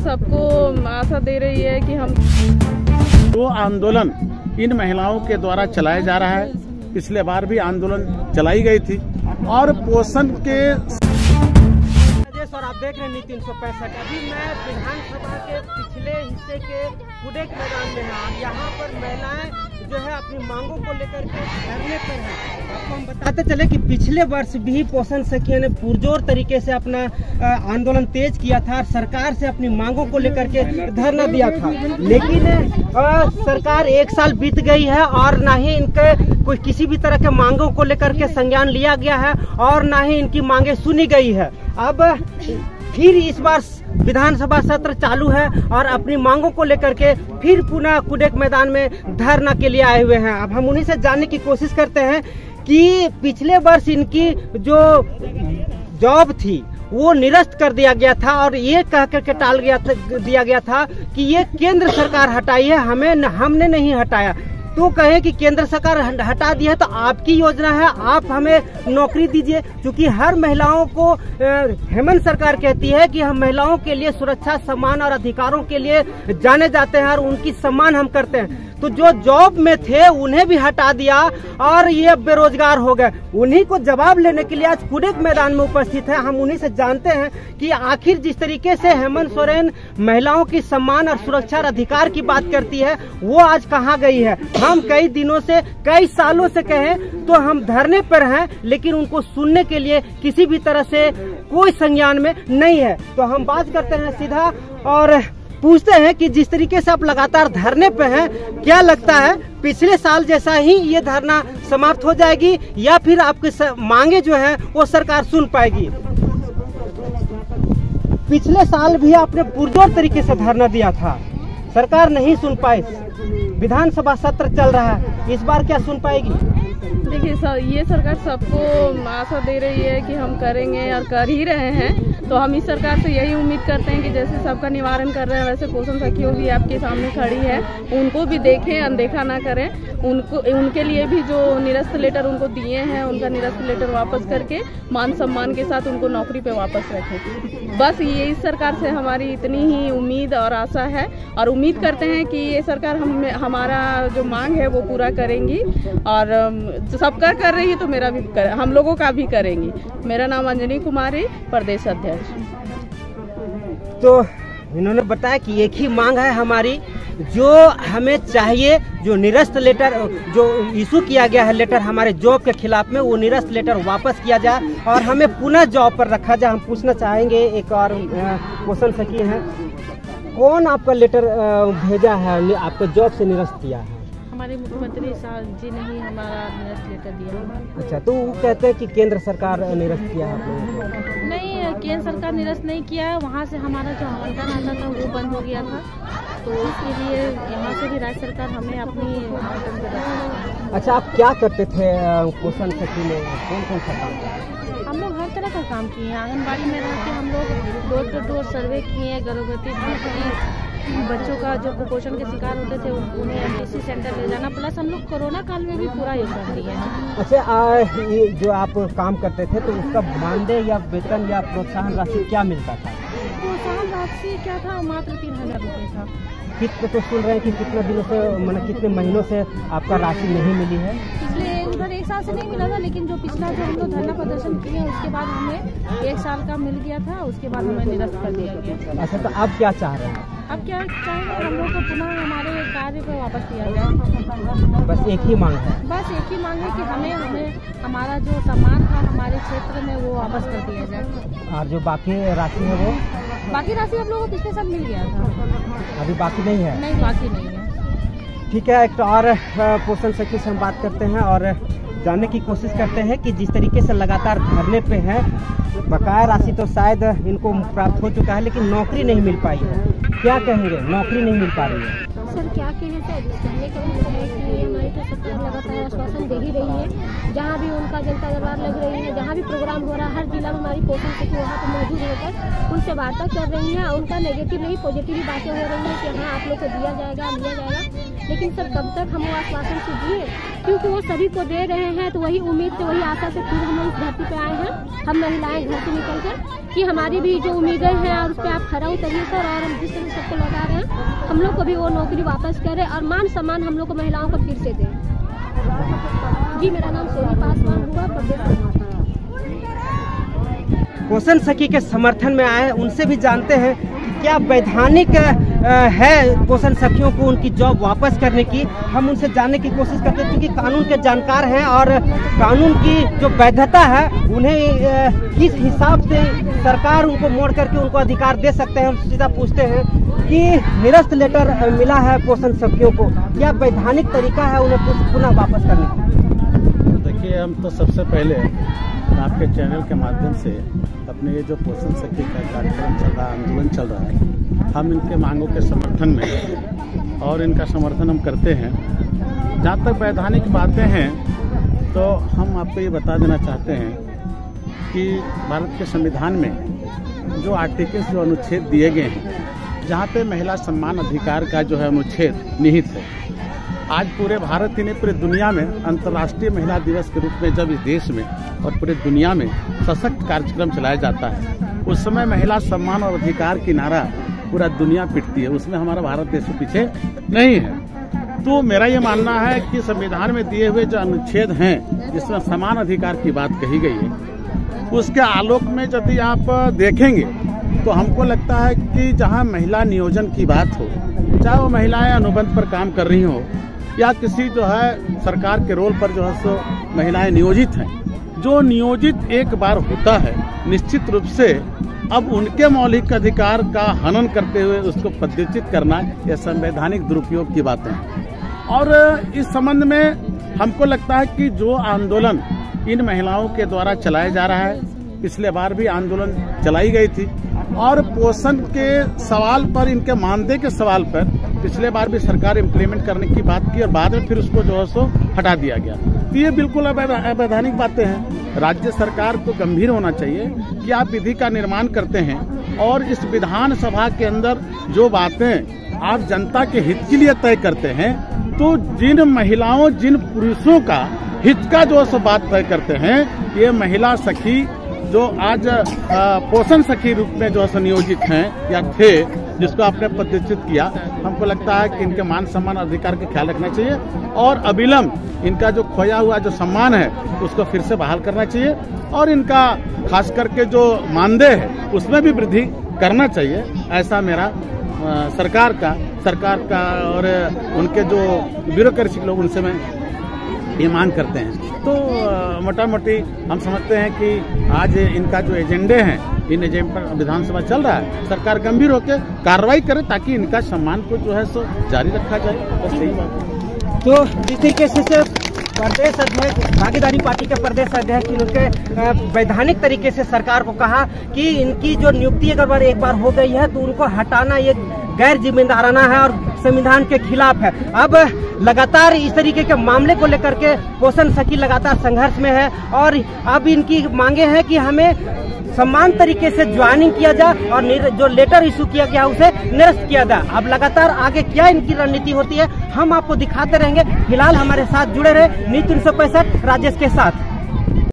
सबको आशा दे रही है कि हम जो आंदोलन इन महिलाओं के द्वारा चलाया जा रहा है, पिछले बार भी आंदोलन चलाई गई थी और पोषण के और आप देख रहे हैं नीति 365। अभी मैं विधानसभा के पिछले हिस्से के कुडेक मैदान में है। यहाँ पर महिलाएं जो है अपनी मांगों को लेकर के धरने पर है। आपको हम बताते चले कि पिछले वर्ष भी पोषण सखियों ने पुरजोर तरीके से अपना आंदोलन तेज किया था, सरकार से अपनी मांगों को लेकर के धरना दिया था। लेकिन सरकार 1 साल बीत गई है और ना ही इनके कोई किसी भी तरह के मांगों को लेकर के संज्ञान लिया गया है और ना ही इनकी मांगे सुनी गई है। अब फिर इस बार विधानसभा सत्र चालू है और अपनी मांगों को लेकर के फिर पुनः कुडेक मैदान में धरना के लिए आए हुए हैं। अब हम उन्हीं से जानने की कोशिश करते हैं कि पिछले वर्ष इनकी जो जॉब थी वो निरस्त कर दिया गया था और ये कह करके टाल दिया गया था कि ये केंद्र सरकार हटाई है, हमने नहीं हटाया। तो कहे कि केंद्र सरकार हटा दी है तो आपकी योजना है, आप हमें नौकरी दीजिए। क्योंकि हर महिलाओं को हेमंत सरकार कहती है कि हम महिलाओं के लिए सुरक्षा, सम्मान और अधिकारों के लिए जाने जाते हैं और उनकी सम्मान हम करते हैं। तो जो जॉब में थे उन्हें भी हटा दिया और ये बेरोजगार हो गए। उन्हीं को जवाब लेने के लिए आज कुडेक मैदान में उपस्थित है। हम उन्हीं से जानते हैं कि आखिर जिस तरीके से हेमंत सोरेन महिलाओं की सम्मान और सुरक्षा और अधिकार की बात करती है वो आज कहाँ गई है। हम कई दिनों से, कई सालों से कहें तो हम धरने पर हैं, लेकिन उनको सुनने के लिए किसी भी तरह से कोई संज्ञान में नहीं है। तो हम बात करते हैं सीधा और पूछते हैं कि जिस तरीके से आप लगातार धरने पे हैं, क्या लगता है पिछले साल जैसा ही ये धरना समाप्त हो जाएगी या फिर आपकी मांगे जो है वो सरकार सुन पाएगी? पिछले साल भी आपने पुरजोर तरीके से धरना दिया था, सरकार नहीं सुन पाई। विधानसभा सत्र चल रहा है, इस बार क्या सुन पाएगी? देखिए ये सरकार सबको आशा दे रही है कि हम करेंगे और कर ही रहे हैं। तो हम इस सरकार से यही उम्मीद करते हैं कि जैसे सबका निवारण कर रहे हैं वैसे पोषण सखियों भी आपके सामने खड़ी है, उनको भी देखें, अनदेखा ना करें। उनके लिए भी जो निरस्त लेटर उनको दिए हैं उनका निरस्त लेटर वापस करके मान सम्मान के साथ उनको नौकरी पे वापस रखें। बस ये इस सरकार से हमारी इतनी ही उम्मीद और आशा है और उम्मीद करते हैं कि ये सरकार हमारा जो मांग है वो पूरा करेंगी और सबका कर रही है तो मेरा भी हम लोगों का भी करेंगी। मेरा नाम अंजनी कुमारी, प्रदेश अध्यक्ष। तो इन्होंने बताया कि एक ही मांग है हमारी, जो हमें चाहिए, जो निरस्त लेटर जो इशू किया गया है लेटर हमारे जॉब के खिलाफ में, वो निरस्त लेटर वापस किया जाए और हमें पुनः जॉब पर रखा जाए। हम पूछना चाहेंगे, एक और पोषण सखी है, कौन आपका लेटर भेजा है, आपको जॉब से निरस्त किया है? हमारे मुख्यमंत्री जी ने ही हमारा निरस्त लेटर दिया। अच्छा, तो वो कहते हैं कि केंद्र सरकार निरस्त किया है आप लोगों को? नहीं, केंद्र सरकार निरस्त नहीं किया है, वहाँ से हमारा जो आवंटन आता था वो बंद हो गया था, तो इसके लिए यहाँ से भी राज्य सरकार हमें अपनी आवंटन दे रहा है। अच्छा, आप क्या करते थे पोषण सखी में, कौन कौन सा काम करते? हम लोग हर तरह का काम किए हैं। आंगनबाड़ी में रह के हम लोग डोर टू डोर सर्वे किए, गर्भवती बच्चों का जो कुपोषण के शिकार होते थे उन्हें एमपीसी सेंटर ले जाना, प्लस हम लोग कोरोना काल में भी पूरा योगदान दिए हैं। अच्छा, ये जो आप काम करते थे तो उसका मानदेय या वेतन या प्रोत्साहन राशि क्या मिलता था? प्रोत्साहन राशि क्या था, मात्र 3000 रुपये था। कितने तो सुन रहे हैं कि कितने दिनों से, मतलब कितने महीनों से आपका राशि नहीं मिली है? पिछले उधर 1 साल से नहीं मिला था, लेकिन जो पिछला जो हम लोग धरना प्रदर्शन किए उसके बाद हमें 1 साल का मिल गया था, उसके बाद हमें निरस्त कर दिया गया। अच्छा, तो अब क्या चाह रहे हैं? अब क्या चाहेंगे, हम लोग को पुनः हमारे कार्य पर वापस दिया जाए। बस एक ही मांग है? बस एक ही मांग है कि हमें हमारा जो सम्मान था हमारे क्षेत्र में वो वापस कर दिया जाए। और जो बाकी राशि है वो? बाकी राशि हम लोगों को पिछले साल मिल गया था। अभी बाकी नहीं है? नहीं, बाकी नहीं है। ठीक है, एक तो और पोषण सखी से हम बात करते हैं और जानने की कोशिश करते हैं कि जिस तरीके से लगातार धरने पे हैं, बकाया राशि तो शायद इनको प्राप्त हो चुका है लेकिन नौकरी नहीं मिल पाई है, क्या कहेंगे, नौकरी नहीं मिल पा रही है? सर क्या कहें सर, कहने का मतलब है कि हमारी तो सरकार लगातार आश्वासन दे ही रही है। जहाँ भी उनका जनता दरबार लग रही है, जहाँ भी प्रोग्राम हो रहा है, हर जिला में हमारी पोषण सखी वहाँ पर मौजूद होकर उनसे वार्ता कर रही हैं। उनका नेगेटिव नहीं पॉजिटिव ही बातें हो रही हैं कि हाँ आप लोग को दिया जाएगा, लिया जाएगा। लेकिन सर कब तक हम वो आश्वासन से जिए, क्योंकि वो सभी को दे रहे हैं। तो वही उम्मीद से, वही आशा से फिर हम इस धरती पे आए हैं, हम महिलाएं घर से निकल कर, कि हमारी भी जो उम्मीदें हैं और उस पर आप खरा उतरिए सर, और हम जिस तरह सबको लौटा रहे हैं हम लोग को भी वो नौकरी वापस करें और मान सम्मान हम लोग को महिलाओं को फिर से दें। जी, मेरा नाम सोनी पासवान हुआ, प्रदेश। पोषण सखी के समर्थन में आए, उनसे भी जानते हैं कि क्या वैधानिक है पोषण सखियों को उनकी जॉब वापस करने की। हम उनसे जानने की कोशिश करते हैं, क्योंकि कानून के जानकार हैं और कानून की जो वैधता है उन्हें किस हिसाब से सरकार उनको मोड़ करके उनको अधिकार दे सकते हैं। हम सीधा पूछते हैं कि निरस्त लेटर मिला है पोषण सखियों को, क्या वैधानिक तरीका है उन्हें पुनः वापस करने की? देखिए, हम तो सबसे पहले आपके चैनल के माध्यम से अपने ये जो पोषण सखी का कार्यक्रम चल रहा है, आंदोलन चल रहा है, हम इनके मांगों के समर्थन में और इनका समर्थन हम करते हैं। जहाँ तक वैधानिक बातें हैं तो हम आपको ये बता देना चाहते हैं कि भारत के संविधान में जो आर्टिकल्स, जो अनुच्छेद दिए गए हैं, जहाँ पे महिला सम्मान अधिकार का जो है अनुच्छेद निहित है, आज पूरे भारत ही नहीं पूरे दुनिया में अंतर्राष्ट्रीय महिला दिवस के रूप में जब इस देश में और पूरे दुनिया में सशक्त कार्यक्रम चलाया जाता है, उस समय महिला सम्मान और अधिकार की नारा पूरा दुनिया पिटती है, उसमें हमारा भारत देश पीछे नहीं है। तो मेरा ये मानना है कि संविधान में दिए हुए जो अनुच्छेद हैं, जिसमें समान अधिकार की बात कही गई है, उसके आलोक में यदि आप देखेंगे तो हमको लगता है कि जहाँ महिला नियोजन की बात हो, चाहे वो महिलाएं अनुबंध पर काम कर रही हो या किसी जो है सरकार के रोल पर जो है सो महिलाएं नियोजित हैं, जो नियोजित एक बार होता है, निश्चित रूप से अब उनके मौलिक अधिकार का हनन करते हुए उसको पदच्युत करना, यह संवैधानिक दुरुपयोग की बातें हैं। और इस संबंध में हमको लगता है कि जो आंदोलन इन महिलाओं के द्वारा चलाया जा रहा है, पिछले बार भी आंदोलन चलाई गई थी और पोषण के सवाल पर, इनके मानदेय के सवाल पर पिछले बार भी सरकार इम्प्लीमेंट करने की बात की और बाद में फिर उसको जो है सो हटा दिया गया। तो ये बिल्कुल अवैधानिक बातें हैं। राज्य सरकार को गंभीर होना चाहिए कि आप विधि का निर्माण करते हैं और इस विधानसभा के अंदर जो बातें आप जनता के हित के लिए तय करते हैं, तो जिन महिलाओं, जिन पुरुषों का हित का जो सो बात तय करते हैं, ये महिला सखी जो आज पोषण सखी रूप में जो है नियोजित हैं या थे, जिसको आपने पदच्युत किया, हमको लगता है कि इनके मान सम्मान अधिकार का ख्याल रखना चाहिए और अविलंब इनका जो खोया हुआ जो सम्मान है उसको फिर से बहाल करना चाहिए और इनका खास करके जो मानदेय है उसमें भी वृद्धि करना चाहिए। ऐसा मेरा सरकार का और उनके जो ब्यूरोक्रेसी लोग, उनसे मैं ये मांग करते हैं। तो मोटा मोटी हम समझते हैं कि आज इनका जो एजेंडे हैं, इन एजेंडे पर विधानसभा चल रहा है, सरकार गंभीर होकर कार्रवाई करे ताकि इनका सम्मान को जो है सो जारी रखा जाए। बस यही बात है। तो इस तरीके से प्रदेश अध्यक्ष, भागीदारी पार्टी के प्रदेश अध्यक्ष, उनके वैधानिक तरीके से सरकार को कहा कि इनकी जो नियुक्ति अगर एक बार हो गई है तो उनको हटाना ये गैर जिम्मेदाराना है और संविधान के खिलाफ है। अब लगातार इस तरीके के मामले को लेकर के पोषण सखी लगातार संघर्ष में है और अब इनकी मांगे हैं कि हमें समान तरीके से ज्वाइनिंग किया जाए और जो लेटर इशू किया गया उसे निरस्त किया जाए। अब लगातार आगे क्या इनकी रणनीति होती है हम आपको दिखाते रहेंगे। फिलहाल हमारे साथ जुड़े रहे न्यूज़ 365 राजेश के साथ।